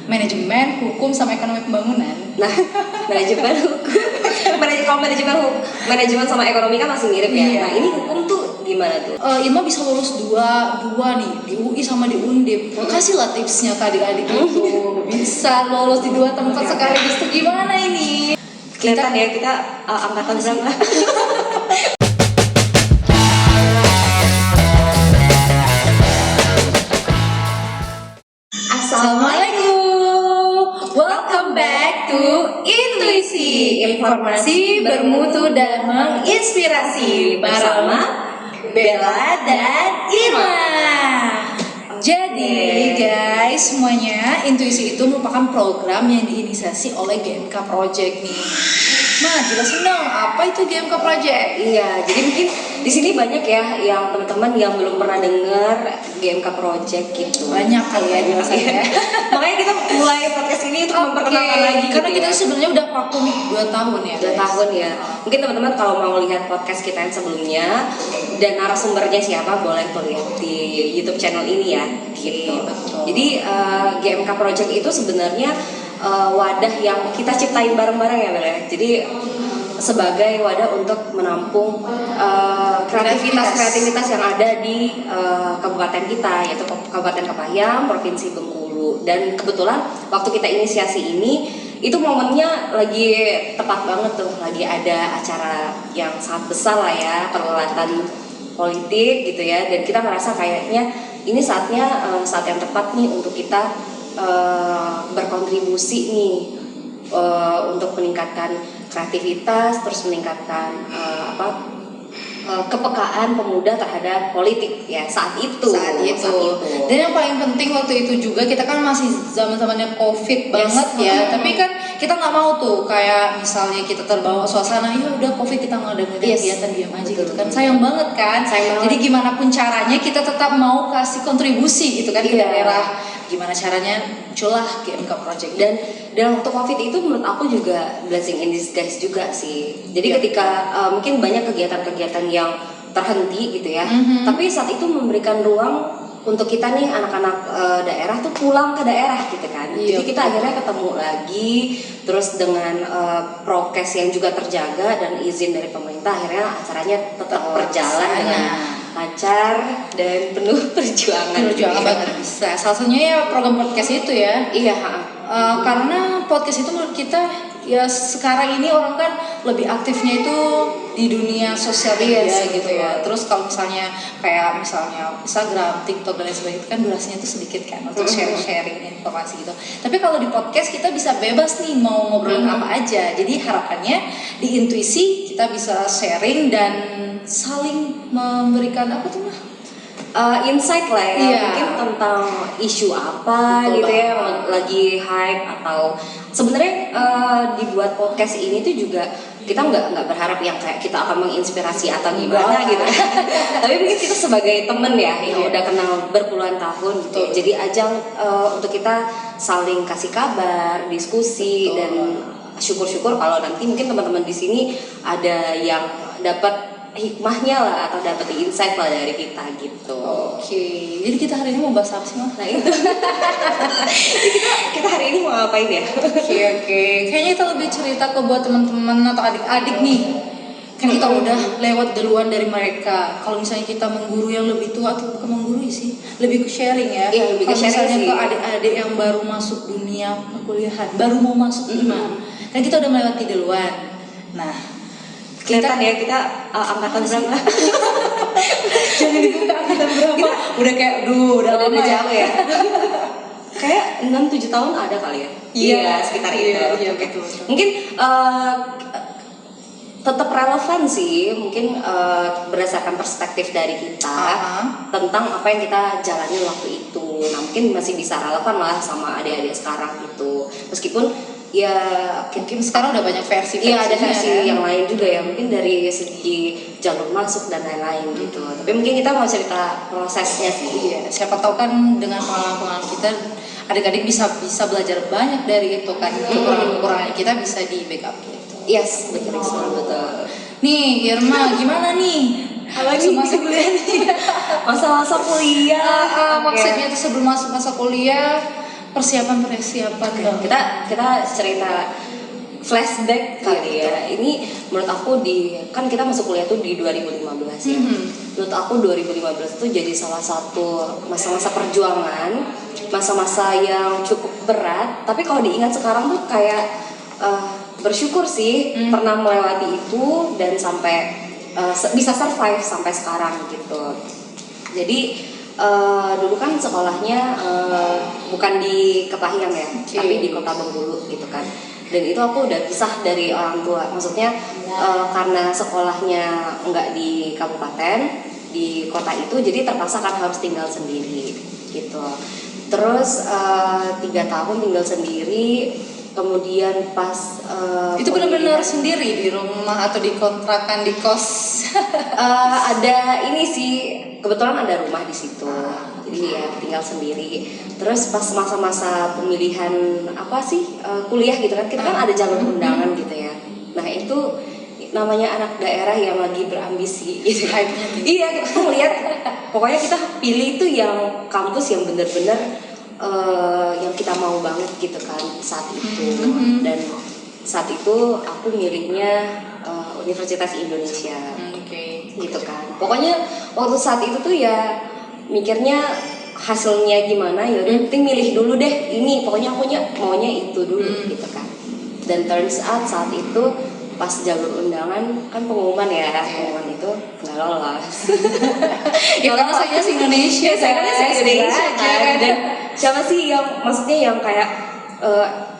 manajemen, hukum, sama ekonomi pembangunan. Nah, manajemen hukum, manajemen sama ekonomi kan masih mirip ya. Iya. Nah, ini hukum tuh gimana tuh? Irma bisa lulus dua nih di UI sama di Undip. Kasihlah tipsnya ke adik-adik itu bisa lulus di dua tempat sekaligus tuh gimana ini? Kelihatan ya kita angkatan berapa? Assalamualaikum, welcome back to Intuisi, informasi bermutu dan menginspirasi bersama Bella dan Irma. Jadi guys, semuanya Intuisi itu merupakan program yang diinisiasi oleh GMK Project nih. Nah, jelasin dong, apa itu GMK Project? Iya, jadi mungkin di sini banyak ya yang teman-teman yang belum pernah dengar GMK Project gitu. Banyak kali ya jelasannya. Makanya kita mulai podcast ini untuk memperkenalkan lagi. Karena gitu kita ya. sebenarnya udah vakum 2 tahun ya. 2 tahun ya. Mungkin teman-teman kalau mau lihat podcast kita yang sebelumnya dan narasumbernya siapa, boleh tuh lihat di YouTube channel ini ya. Gitu. Betul. Jadi GMK Project itu sebenarnya wadah yang kita ciptain bareng-bareng ya Bel. Jadi sebagai wadah untuk menampung kreativitas yang ada di kabupaten kita, yaitu Kabupaten Kepayang, Provinsi Bengkulu. Dan kebetulan waktu kita inisiasi ini itu momennya lagi tepat banget tuh, lagi ada acara yang sangat besar lah ya, perhelatan politik gitu ya. Dan kita merasa kayaknya ini saat yang tepat nih untuk kita berkontribusi nih untuk meningkatkan kreativitas, terus meningkatkan kepekaan pemuda terhadap politik ya saat itu. Dan yang paling penting waktu itu juga kita kan masih zaman-zamannya COVID banget ya. Tapi kan kita nggak mau tuh kayak misalnya kita terbawa suasana, ya udah COVID kita nggak ada kegiatan diam aja gitu kan. Sayang banget kan. Jadi gimana pun caranya kita tetap mau kasih kontribusi gitu kan ke daerah. Gimana caranya muncullah GMK Project. Dan waktu COVID itu menurut aku juga blessing in disguise juga sih. Jadi ketika mungkin banyak kegiatan-kegiatan yang terhenti gitu ya, tapi saat itu memberikan ruang untuk kita nih anak-anak daerah tuh pulang ke daerah gitu kan. Jadi kita akhirnya ketemu lagi, terus dengan prokes yang juga terjaga dan izin dari pemerintah, akhirnya acaranya tetap berjalan dengan lancar dan penuh perjuangan banget bisa. Salah satunya ya program podcast itu ya. Iya. Karena podcast itu menurut kita ya sekarang ini orang kan lebih aktifnya itu di dunia sosial media gitu ya. Terus kalau misalnya kayak Instagram, TikTok dan lain sebagainya itu kan durasinya itu sedikit kan untuk sharing informasi gitu. Tapi kalau di podcast kita bisa bebas nih mau ngobrolin apa aja. Jadi harapannya di Intuisi kita bisa sharing dan saling memberikan insight lah ya, mungkin tentang isu apa gitu ya yang lagi hype, atau sebenarnya dibuat podcast ini tuh juga kita nggak berharap yang kayak kita akan menginspirasi atau gimana gitu. Tapi mungkin kita sebagai temen ya yang udah kenal berpuluhan tahun gitu. Jadi ajang untuk kita saling kasih kabar, diskusi, dan syukur-syukur kalau nanti mungkin teman-teman di sini ada yang dapat hikmahnya lah atau dapat insight lah dari kita gitu. Oke. Jadi kita hari ini mau bahas apa sih, Mah? Nah itu. kita hari ini mau ngapain ya? Oke. Kayaknya kita lebih cerita ke buat teman-teman atau adik-adik nih. Kan kita udah lewat duluan dari mereka. Kalau misalnya kita mengguru yang lebih tua atau bukan menggurui sih, lebih ke sharing ya. Iya, lebih ke sharing misalnya sih. ke adik-adik yang baru masuk dunia perkuliahan, baru mau masuk IMA. Kan kita udah melewati duluan. Nah, kelihatan ya kita angkatan berapa? Jangan dibuka angkatan berapa. Udah kayak udah jauh ya. Kayak 6-7 tahun ada kali ya. Iya, sekitar itu. Iya, betul. Mungkin tetap relevan sih, mungkin berdasarkan perspektif dari kita tentang apa yang kita jalani waktu itu. Nah, mungkin masih bisa relevan lah sama adik-adik sekarang gitu. Meskipun ya mungkin sekarang udah banyak versi. Iya, ada versi yang lain juga ya, mungkin dari segi jalur masuk dan lain-lain gitu. Tapi mungkin kita mau cerita prosesnya sih. Iya, siapa tahu kan dengan pengalaman kita adik-adik bisa belajar banyak dari itu kan. Kekurangan kita bisa di backup gitu. Yes, betul. Nih Irma, gimana nih? Masa kuliah nih. Masa-masa kuliah. Maksudnya itu sebelum masuk masa kuliah, persiapan Kita cerita flashback kali ya. Ini menurut aku kan kita masuk kuliah tuh di 2015 ya. Menurut aku 2015 tuh jadi salah satu masa-masa perjuangan, masa-masa yang cukup berat. Tapi kalau diingat sekarang tuh kayak bersyukur sih pernah melewati itu dan sampai bisa survive sampai sekarang gitu. Jadi dulu kan sekolahnya bukan di Kepahyang ya, tapi di Kota Bengkulu gitu kan. Dan itu aku udah pisah dari orang tua. Maksudnya karena sekolahnya nggak di kabupaten, di kota itu, jadi terpaksa kan harus tinggal sendiri gitu. Terus 3 tahun tinggal sendiri. Kemudian pas itu benar-benar sendiri di rumah atau di kontrakan, di kos? Ada ini sih, kebetulan ada rumah di situ, jadi ya tinggal sendiri. Terus pas masa-masa pemilihan kuliah gitu kan, kita kan ada jalur undangan gitu ya. Nah itu namanya anak daerah yang lagi berambisi gitu. Iya, kita ngeliat pokoknya kita pilih itu yang kampus yang bener-bener yang kita mau banget gitu kan saat itu. Dan saat itu aku milihnya Universitas Indonesia. Gitu kan. Pokoknya waktu saat itu tuh ya mikirnya hasilnya gimana ya udah penting milih dulu deh ini, pokoknya aku maunya itu dulu gitu kan. Dan turns out saat itu pas jalur undangan kan pengumuman pengumuman itu nggak lolos. Ya karena saya Indonesia, saya Indonesia kan. Dan siapa sih yang maksudnya yang kayak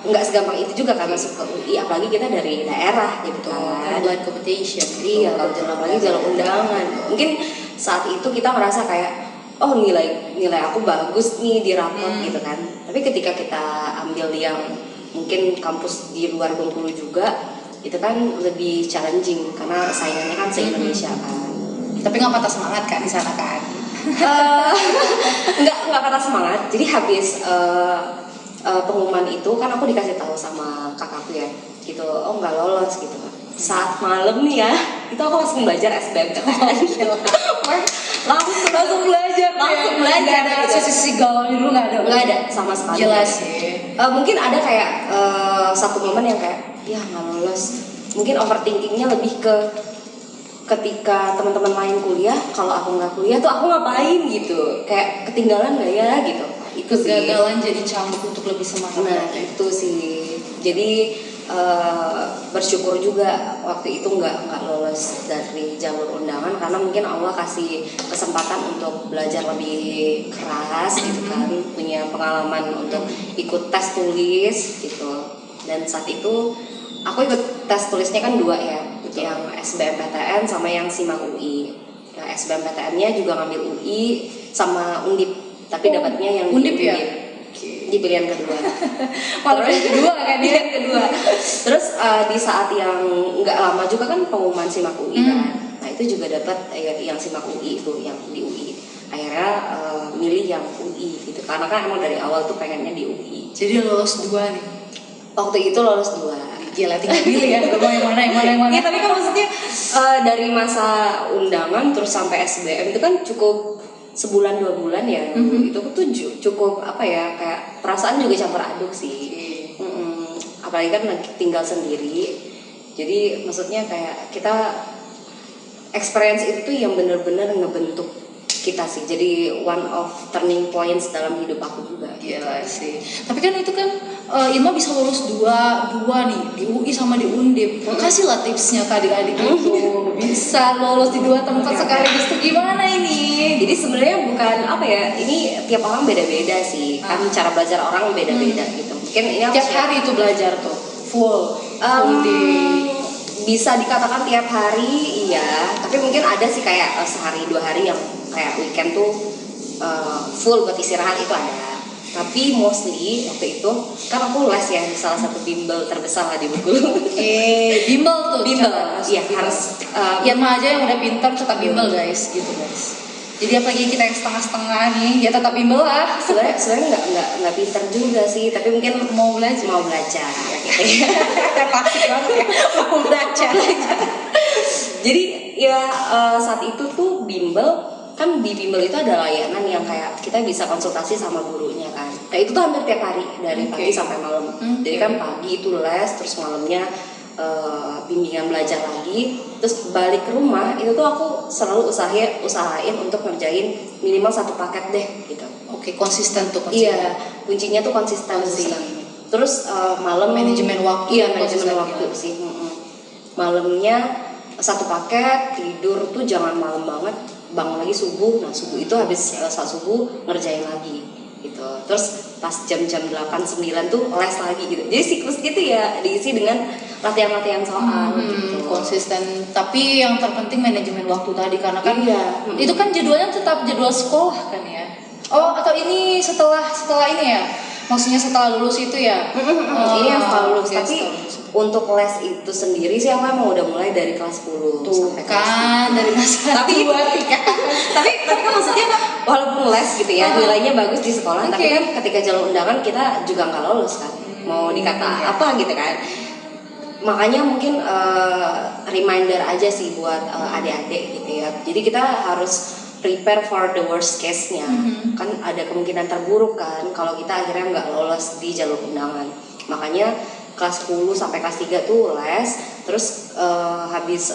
nggak segampang itu juga kan masuk ke UI, apalagi kita dari daerah gitu kan. Blind competition. Iya, apalagi jalur undangan. Mungkin saat itu kita merasa kayak nilai aku bagus nih di rapot gitu kan. Tapi ketika kita ambil yang mungkin kampus di luar Bengkulu juga, itu kan lebih challenging karena saingannya kan se-Indonesia kan. Tapi nggak patah semangat kan di sana kan? Nggak patah semangat. Jadi habis pengumuman itu kan aku dikasih tahu sama kakakku ya, gitu, nggak lolos gitu. Saat malam nih ya, itu aku langsung belajar SBMPTN. langsung belajar. Nggak ada sisi galaunya dulu, nggak ada sama sekali. Jelas sih. Mungkin ada kayak satu momen yang kayak ya nggak lolos. Mungkin overthinkingnya lebih ke ketika teman-teman lain kuliah, kalau aku nggak kuliah tuh aku ngapain gitu, kayak ketinggalan nggak ya gitu. Kegagalan jadi cambuk untuk lebih semangat. Nah itu sih, jadi bersyukur juga waktu itu nggak lolos dari jalur undangan karena mungkin Allah kasih kesempatan untuk belajar lebih keras gitu kan, punya pengalaman untuk ikut tes tulis gitu. Dan saat itu aku ikut tes tulisnya kan 2 ya, yang SBMPTN sama yang SIMAK UI. Nah SBMPTN-nya juga ngambil UI sama Undip, tapi dapatnya yang Undip ya? Di pilihan kedua. Terus kedua kan dia kedua. Terus di saat yang nggak lama juga kan pengumuman SIMAK UI kan. Nah itu juga dapat yang SIMAK UI itu, yang di UI. Akhirnya milih yang UI gitu, karena kan emang dari awal tuh pengennya di UI. Jadi lolos 2 nih. Waktu itu lolos 2. Gila, tinggal pilih ya, mau yang mana. Iya, tapi kan maksudnya dari masa undangan terus sampai SBM itu kan cukup sebulan 2 bulan ya. Itu tuh cukup kayak perasaan juga campur aduk sih. Apalagi kan tinggal sendiri. Jadi maksudnya kayak kita experience itu tuh yang benar-benar ngebentuk kita sih. Jadi one of turning points dalam hidup aku juga. Gila sih. Tapi kan itu kan Ilma bisa lulus dua nih, di UI sama di Undip. Kasihlah tipsnya ke adik-adik itu bisa lolos di 2 tempat sekaligus tuh gimana ini? Jadi sebenarnya bukan ini tiap orang beda-beda sih. Kan cara belajar orang beda-beda gitu. Mungkin ini tiap hari itu belajar tuh full day. Bisa dikatakan tiap hari iya, tapi mungkin ada sih kayak sehari 2 hari yang kayak weekend tuh full buat istirahat itu ada. Tapi mostly waktu itu kan aku les ya di salah satu bimbel terbesar lah di Bengkulu. Bimbel tuh. Iya harus. Ya mah aja yang udah pintar tetap bimbel guys, gitu guys. Jadi apalagi kita yang setengah-setengah nih, ya tetap bimbel lah. Sebenarnya nggak pintar juga sih, tapi mungkin mau belajar. Gitu. Pasti banget ya, mau belajar. Jadi ya saat itu tuh bimbel kan, di bimbel itu ada layanan yang kayak kita bisa konsultasi sama gurunya kan. Nah itu tuh hampir tiap hari dari pagi sampai malam. Jadi kan pagi itu les, terus malamnya bimbingan belajar lagi, terus balik ke rumah itu tuh aku selalu usahain untuk ngerjain minimal 1 paket deh gitu. Oke, konsisten tuh. Iya, kuncinya tuh konsistensi. Terus malam manajemen waktu. Iya, manajemen waktu sih. Malamnya 1 paket, tidur tuh jangan malam banget, bangun lagi subuh. Nah subuh itu habis saat subuh ngerjain lagi gitu. Terus pas jam-jam 8-9 tuh les lagi gitu. Jadi siklus gitu ya, diisi dengan latihan-latihan soal gitu. Konsisten, tapi yang terpenting manajemen waktu tadi, karena kan itu kan jadwalnya tetap jadwal sekolah kan ya. Oh, atau ini setelah ini ya? Maksudnya setelah lulus itu ya? Ini yang setelah lulus, tapi untuk les itu sendiri sih aku emang udah mulai dari kelas 10 sampai kelas 3. Dari kelas 1 tapi kan maksudnya walaupun les gitu ya, nilainya bagus di sekolah, tapi kan ketika jalur undangan kita juga nggak lolos kan, mau dikata apa gitu kan. Makanya mungkin reminder aja sih buat adik-adik gitu ya. Jadi kita harus prepare for the worst case-nya. Kan ada kemungkinan terburuk kan kalau kita akhirnya nggak lolos di jalur undangan. Makanya kelas 10 sampai kelas 3 tuh les, terus habis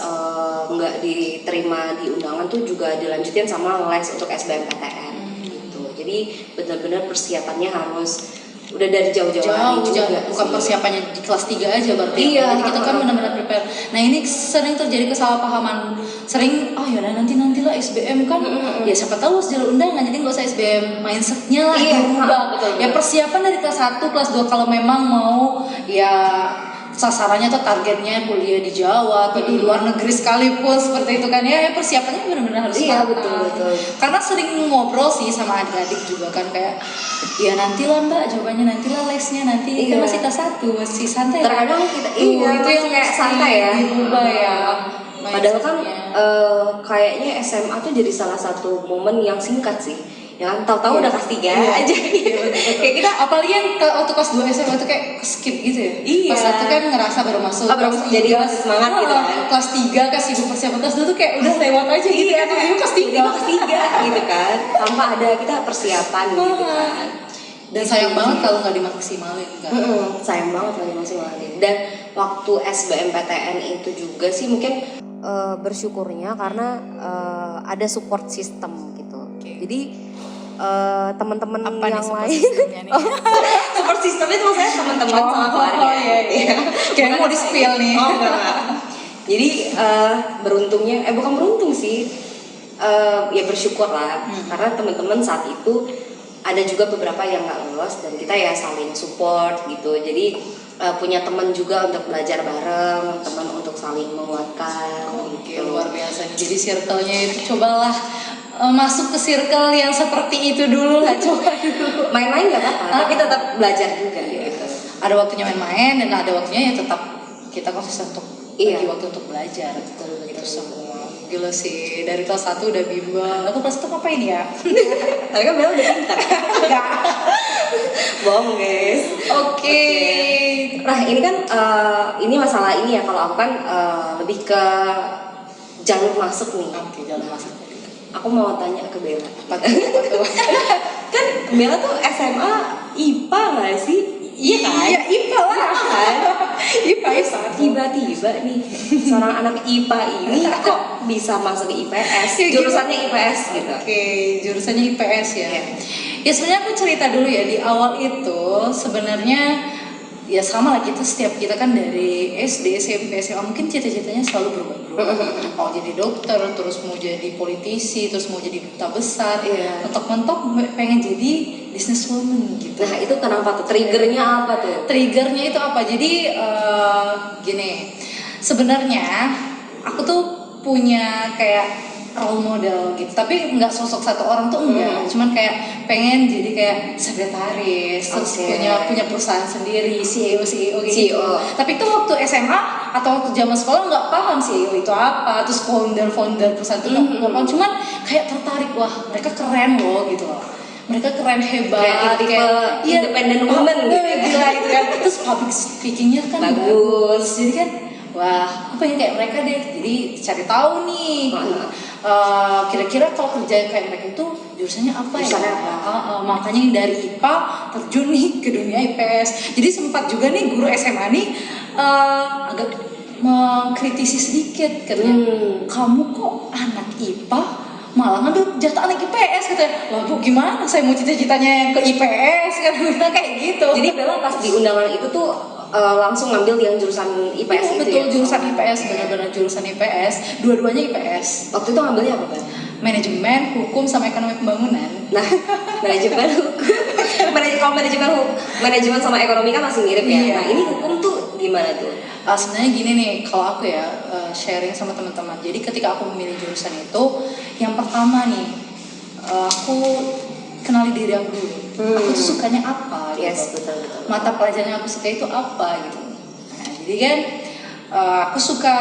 nggak diterima di undangan tuh juga dilanjutin sama les untuk SBMPTN gitu. Jadi benar-benar persiapannya harus udah dari jauh-jauh hari juga. Bukan persiapannya di kelas 3 aja berarti. Iya, jadi kita kan benar-benar prepare. Nah ini sering terjadi kesalahpahaman. Sering ya nanti lah SBM kan. Ya siapa tahu jalur undangan, jadi nggak usah SBM, mindsetnya lah dirubah. Ya persiapan dari kelas 1, kelas 2 kalau memang mau ya sasarannya atau targetnya kuliah di Jawa atau di luar negeri sekalipun seperti itu kan ya persiapannya benar-benar harus matang. Betul. Karena sering ngobrol sih sama adik-adik juga kan kayak ya nantilah Mbak, jawabannya nantilah lesnya nanti kan masih kelas 1 masih santai. Terkadang kita itu yang kayak santai ya. Dirubah ya. Padahal kan kayaknya SMA tuh jadi salah satu momen yang singkat sih. Ya kan, tahu-tahu udah kelas 3 aja. Kayak kita apalagi yang waktu kelas 2 SMA itu kayak skip gitu ya. Iya. Kelas 1 kan ngerasa baru masuk. Jadi masih semangat gitu kan. Kelas 3 kasih persiapan, kelas 2 tuh kayak udah lewat aja gitu. Iya, kelas 3 gitu kan. Tanpa ada kita persiapan gitu kan. Dan sayang banget kalau nggak dimaksimalin kan. Sayang banget kalau dimaksimalin. Dan waktu SBMPTN itu juga sih mungkin bersyukurnya karena ada support system gitu. Jadi teman-teman yang lain support system itu maksudnya teman-teman sama keluarga. Kayak mau di-spill nih. Jadi beruntungnya bukan beruntung sih, ya bersyukur lah karena teman-teman saat itu ada juga beberapa yang nggak lolos dan kita ya saling support gitu. Jadi punya teman juga untuk belajar bareng, teman untuk saling menguatkan. Gitu. Luar biasa. Jadi circle-nya itu cobalah masuk ke circle yang seperti itu dulu lah, coba dulu. Main-main nggak apa-apa, tapi tetap belajar juga gitu. Ada waktunya main-main dan ada waktunya ya tetap kita konsisten untuk bagi waktu untuk belajar. Betul semua. Gila sih, dari kelas 1 udah bimbel. Aku kelas 1 ngapain ya? Tapi kan Bella udah pintar. Enggak. Bohong guys. Oke. Nah ini kan ini masalah ini ya, kalau aku kan lebih ke jalur masuk nih. Oke, jalur masuk. Aku mau tanya ke Bella. Apa tuh? Kan Bella tuh SMA IPA nggak sih? Iya kan? Iya IPA lah kan? IPA. Tiba-tiba nih seorang anak IPA ini kok bisa masuk ke IPS? Jurusannya IPS gitu. Oke, jurusannya IPS ya. Ya sebenarnya aku cerita dulu ya, di awal itu sebenarnya ya sama lah, setiap kita kan dari SD, SMP, SMA mungkin cita-citanya selalu berubah-ubah. Mau jadi dokter, terus mau jadi politisi, terus mau jadi duta besar. Mentok-mentok pengen jadi businesswoman gitu. Nah itu kenapa tuh? Triggernya apa tuh? Triggernya itu apa? Jadi gini, sebenarnya aku tuh punya kayak role model gitu, tapi nggak sosok satu orang tuh enggak, cuman kayak pengen jadi kayak sekretaris, terus punya perusahaan sendiri, CEO gitu. Tapi itu waktu SMA atau waktu zaman sekolah nggak paham CEO itu apa, terus founder perusahaan itu nggak paham, cuman kayak tertarik, wah mereka keren loh gitu loh. Mereka keren, hebat, kayak independent woman gitu. Gila gitu kan. Terus public speakingnya kan bagus. Jadi kan wah aku pengen kayak mereka deh, jadi cari tahu nih kira-kira kalau kerja kayak mereka itu jurusannya apa Jurusannya ya. apa? Makanya dari IPA terjun nih ke dunia IPS. Jadi sempat juga nih guru SMA nih agak mengkritisi sedikit, katanya kamu kok anak IPA malah ngambil jatah anak IPS, katanya. Lah Bu, gimana saya mau cita-citanya yang ke IPS kan, kayak gitu. Jadi Bella pas di undangan itu tuh langsung ngambil yang jurusan IPS itu betul, ya? jurusan IPS, benar-benar jurusan IPS, dua-duanya IPS. Waktu itu ngambilnya apa Bella? Manajemen, hukum, sama ekonomi pembangunan. Nah, manajemen hukum, kalau manajemen sama ekonomi kan masih mirip ya. Iya. Nah, ini hukum tuh gimana tuh? Sebenarnya gini nih, kalau aku ya sharing sama teman-teman. Jadi ketika aku memilih jurusan itu, yang pertama nih, aku kenali diri aku dulu. Aku tuh sukanya apa? Yes, gitu. betul. Mata pelajaran yang aku suka itu apa gitu. Nah, jadi kan aku suka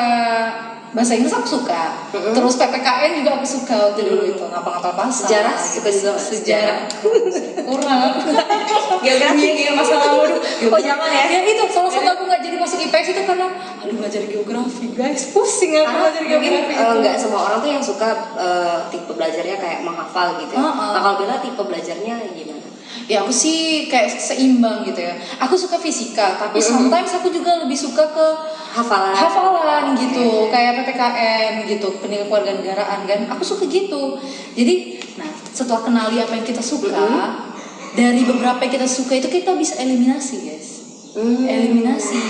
bahasa Inggris, aku suka. Terus PPKN juga aku suka waktu dulu itu, ngapa-ngapa pasar. Sejarah gitu. suka juga. Sejarah kurang. Geografi Iya, masalah waduh. Oh jangan ya. Ya itu salah satu aku nggak jadi masuk IPS itu karena aduh belajar geografi guys, pusing aku belajar Mungkin geografi itu. nggak semua orang tuh yang suka tipe belajarnya kayak menghafal gitu. Nah kalau Bella tipe belajarnya gimana? Ya aku sih kayak seimbang gitu ya. Aku suka fisika, tapi sometimes aku juga lebih suka ke hafalan gitu, kayak PPKN gitu, pendidikan kewarganegaraan kan. Aku suka gitu. Jadi, nah setelah kenali apa yang kita suka, dari beberapa yang kita suka itu kita bisa eliminasi guys. Eliminasi.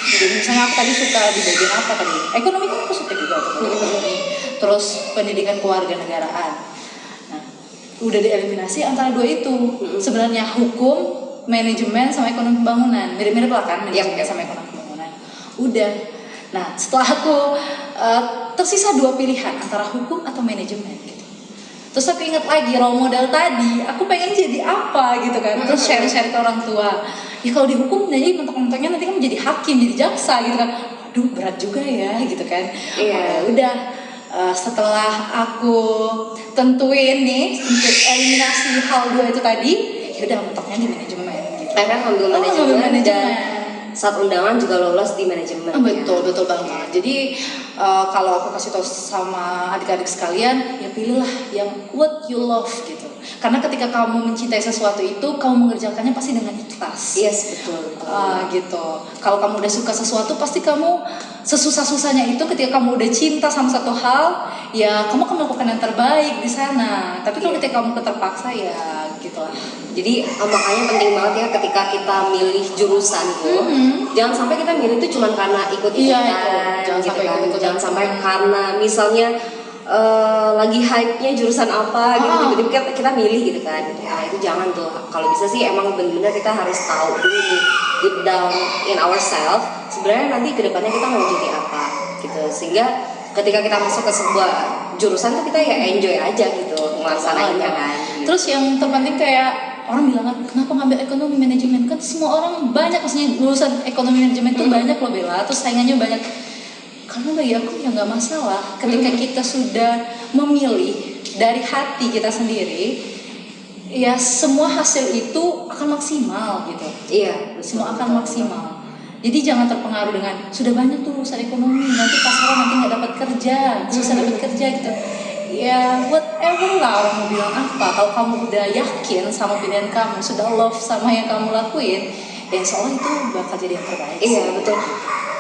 Jadi misalnya aku tadi suka di bagian apa tadi? Ekonomi kan aku suka juga tuh, ekonomi. Terus pendidikan kewarganegaraan. Nah, udah dieliminasi antara dua itu. Sebenarnya hukum, manajemen sama ekonomi pembangunan. Mirip-mirip lah kan manajemen sama ekonomi pembangunan. Udah. Nah, setelah aku tersisa dua pilihan antara hukum atau manajemen gitu. Terus aku ingat lagi role model tadi, aku pengen jadi apa gitu kan. Terus share-share ke orang tua. Ya kalau dihukum jadi mentok-mentoknya nanti kamu jadi hakim, jadi jaksa gitu kan. Aduh berat juga ya gitu kan. Udah setelah aku tentuin nih untuk eliminasi hal dua itu tadi, ya udah mentoknya di manajemen gitu. Akhirnya ngambil manajemen dan saat undangan juga lolos di manajemen. Betul banget. Jadi kalau aku kasih tahu sama adik-adik sekalian, ya pilihlah yang what you love gitu. Karena ketika kamu mencintai sesuatu itu, kamu mengerjakannya pasti dengan ikhlas. Yes, betul. Gitu. Kalau kamu udah suka sesuatu, pasti kamu sesusah-susahnya itu ketika kamu udah cinta sama satu hal, ya kamu akan melakukan yang terbaik di sana. Tapi kalau ketika kamu terpaksa, ya gitulah. Jadi makanya penting banget ya ketika kita milih jurusan tuh, jangan sampai kita milih itu cuma karena ikut-ikutan, jangan sampai karena misalnya lagi hype-nya jurusan apa gitu, tiba-tiba kita milih gitu kan. Nah itu jangan tuh. Kalau bisa sih emang benar-benar kita harus tahu dulu nih, deep down in ourselves, sebenarnya nanti kedepannya kita mau jadi apa gitu. Sehingga ketika kita masuk ke sebuah jurusan tuh kita ya enjoy aja gitu melaksanainnya kan. Terus yang terpenting kayak orang bilang kan, kenapa ngambil ekonomi manajemen? Kan semua orang banyak, maksudnya lulusan ekonomi manajemen tuh banyak loh Bella, terus saingannya banyak. Karena bagi aku ya nggak masalah ketika kita sudah memilih dari hati kita sendiri, ya semua hasil itu akan maksimal gitu. Iya, semua akan maksimal. Jadi jangan terpengaruh dengan sudah banyak tuh lulusan ekonomi, nanti pasaran nanti nggak dapat kerja, susah dapat kerja gitu. Ya whatever lah orang mau bilang apa, kalau kamu udah yakin sama pilihan kamu, sudah love sama yang kamu lakuin, ya insya Allah itu bakal jadi yang terbaik. Iya betul.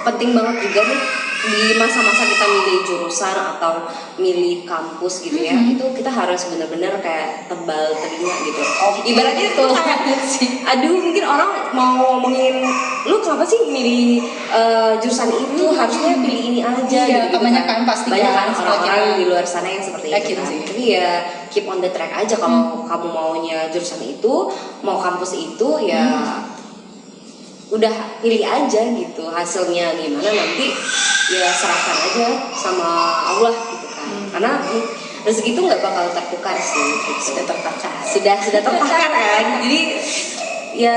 Penting banget juga nih di masa-masa kita milih jurusan atau milih kampus gitu ya, itu kita harus benar-benar kayak tebal telinga gitu. Ibaratnya itu aduh mungkin orang mau ngomongin lu kenapa sih milih jurusan itu, harusnya pilih ini aja gitu kebanyakan kan. Pasti banyak kan orang-orang di luar sana yang seperti itu kan. Tapi ya keep on the track aja kalau kamu maunya jurusan itu, mau kampus itu ya udah pilih aja gitu, hasilnya gimana nanti ya serahkan aja sama Allah gitu kan. Karena rezeki itu nggak bakal tertukar sih gitu. sudah tertakar kan. Jadi ya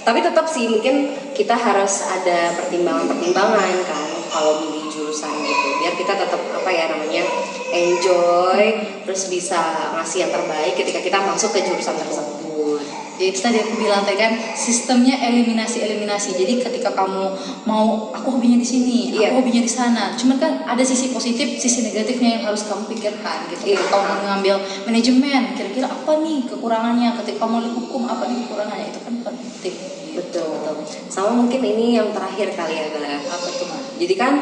tapi tetap sih mungkin kita harus ada pertimbangan kan kalau milih jurusan gitu, biar kita tetap apa ya namanya enjoy, terus bisa ngasih yang terbaik ketika kita masuk ke jurusan tersebut. Ya itu tadi aku bilang tadi kan sistemnya eliminasi. Jadi ketika kamu mau aku hobinya di sini, aku hobinya di sana. Cuman kan ada sisi positif, sisi negatifnya yang harus kamu pikirkan gitu. Kalau mau ngambil manajemen, kira-kira apa nih kekurangannya? Ketika mau hukum apa nih kekurangannya? Itu kan penting. Betul. Sama mungkin ini yang terakhir kali ya Bella. Apa tuh? Jadi kan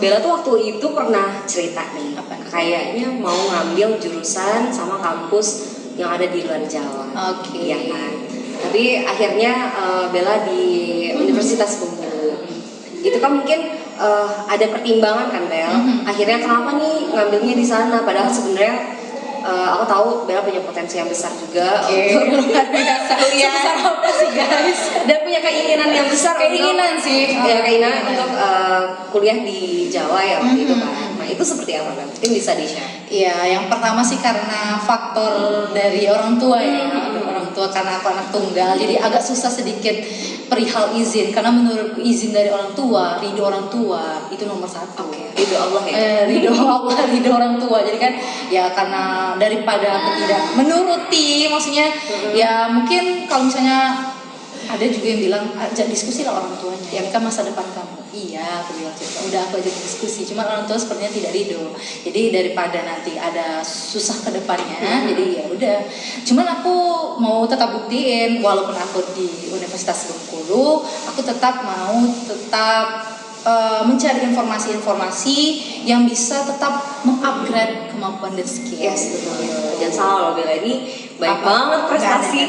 Bella tuh waktu itu pernah cerita nih, kayaknya mau ngambil jurusan sama kampus yang ada di luar Jawa. Iya kan. Tapi akhirnya Bella di Universitas Bengkulu. Itu kan mungkin ada pertimbangan kan Bel. Akhirnya kenapa nih ngambilnya di sana? Padahal sebenarnya aku tahu Bella punya potensi yang besar juga untuk luar biasa kuliah. Sebesar apa sih guys? Dan punya keinginan yang besar. Keinginan sih. Ya keinginan untuk kuliah di Jawa ya waktu itu kan. Nah itu seperti apa Bel? Mungkin bisa di-share. Iya, yang pertama sih karena faktor dari orang tua ya. Orang tua karena aku anak tunggal, jadi agak susah sedikit perihal izin. Karena menurutku izin dari orang tua, ridho orang tua itu nomor satu. Ridho Allah ya. Ridho Allah, ridho orang tua. Jadi kan ya karena daripada aku tidak menuruti, maksudnya ya mungkin kalau misalnya ada juga yang bilang ajak diskusi lah orang tuanya. Ya kan masa depan kamu. Iya, aku bilang juga. Udah aku ajak diskusi. Cuma orang tua sepertinya tidak ridho. Jadi daripada nanti ada susah ke depannya, jadi ya udah. Cuman aku mau tetap buktiin walaupun aku di Universitas Bengkulu, aku tetap mau mencari informasi-informasi yang bisa tetap mengupgrade kemampuan dan skill. Yes, betul. Jangan salah loh Bella ini baik banget prestasinya.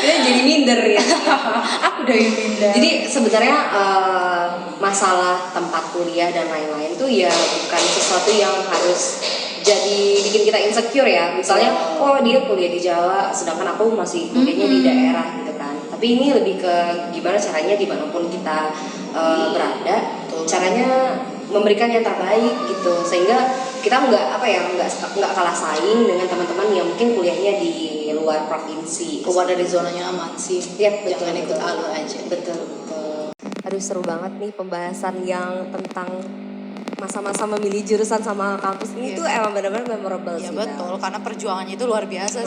Kita jadi minder ya. Aku udah minder. Jadi sebenarnya masalah tempat kuliah dan lain-lain tuh ya bukan sesuatu yang harus jadi bikin kita insecure ya. Misalnya, dia kuliah di Jawa, sedangkan aku masih kuliahnya di daerah gitu kan. Tapi ini lebih ke gimana caranya dimanapun kita berada, caranya memberikan yang terbaik gitu, sehingga kita nggak kalah saing dengan teman-teman yang mungkin kuliahnya di luar provinsi, keluar dari zonanya aman sih. Yep, jangan ikut alur aja. Betul. Aduh seru banget nih pembahasan yang tentang masa-masa memilih jurusan sama kampus ini tuh emang benar-benar memorable sih. Ya betul, karena perjuangannya itu luar biasa.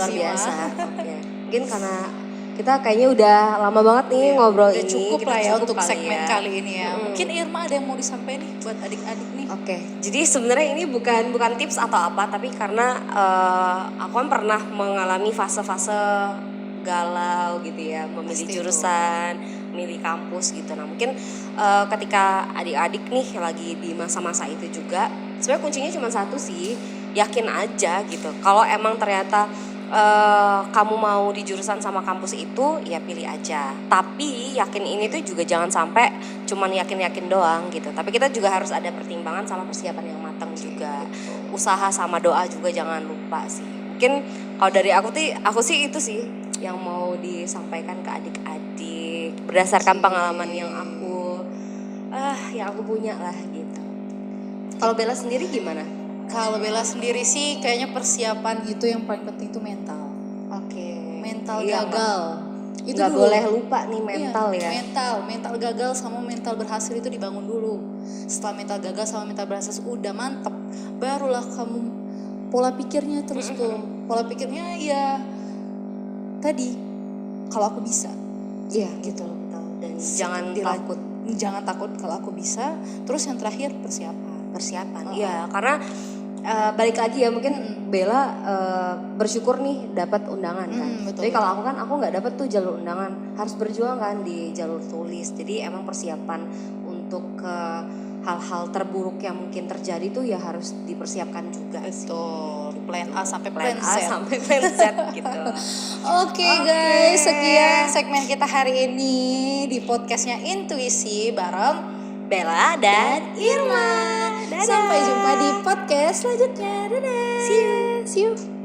Mungkin karena kita kayaknya udah lama banget nih ngobrol udah ini. Cukup kita lah ya untuk segmen kali ini ya. Mungkin Irma ada yang mau disampaikan nih buat adik-adik nih. Oke, jadi sebenarnya ini bukan tips atau apa, tapi karena aku kan pernah mengalami fase-fase galau gitu ya, memilih jurusan, memilih kampus gitu. Nah mungkin ketika adik-adik nih lagi di masa-masa itu juga, sebenarnya kuncinya cuma satu sih, yakin aja gitu. Kalau emang ternyata kamu mau di jurusan sama kampus itu, ya pilih aja. Tapi yakin ini tuh juga jangan sampai cuman yakin-yakin doang gitu. Tapi kita juga harus ada pertimbangan sama persiapan yang matang juga. Usaha sama doa juga jangan lupa sih. Mungkin kalau dari aku sih itu sih yang mau disampaikan ke adik-adik berdasarkan pengalaman yang aku punya lah gitu. Kalau Bella sendiri gimana? Kalau Bella sendiri sih kayaknya persiapan itu yang paling penting itu mental. Mental gagal. Itu nggak boleh lupa nih mental ya. Mental gagal sama mental berhasil itu dibangun dulu. Setelah mental gagal sama mental berhasil udah mantep, barulah kamu pola pikirnya terus tuh. Pola pikirnya ya tadi kalau aku bisa. Iya gitu. Dan jangan takut kalau aku bisa. Terus yang terakhir persiapan. Iya, karena balik lagi ya mungkin Bella bersyukur nih dapat undangan kan. Jadi kalau aku nggak dapat tuh jalur undangan, harus berjuang kan di jalur tulis. Jadi emang persiapan untuk hal-hal terburuk yang mungkin terjadi tuh ya harus dipersiapkan juga. Betul. Plan A sampai plan Z gitu. Oke guys, sekian segmen kita hari ini di podcastnya Intuisi bareng Bella dan Irma. Sampai jumpa di podcast selanjutnya. Dadah. See you.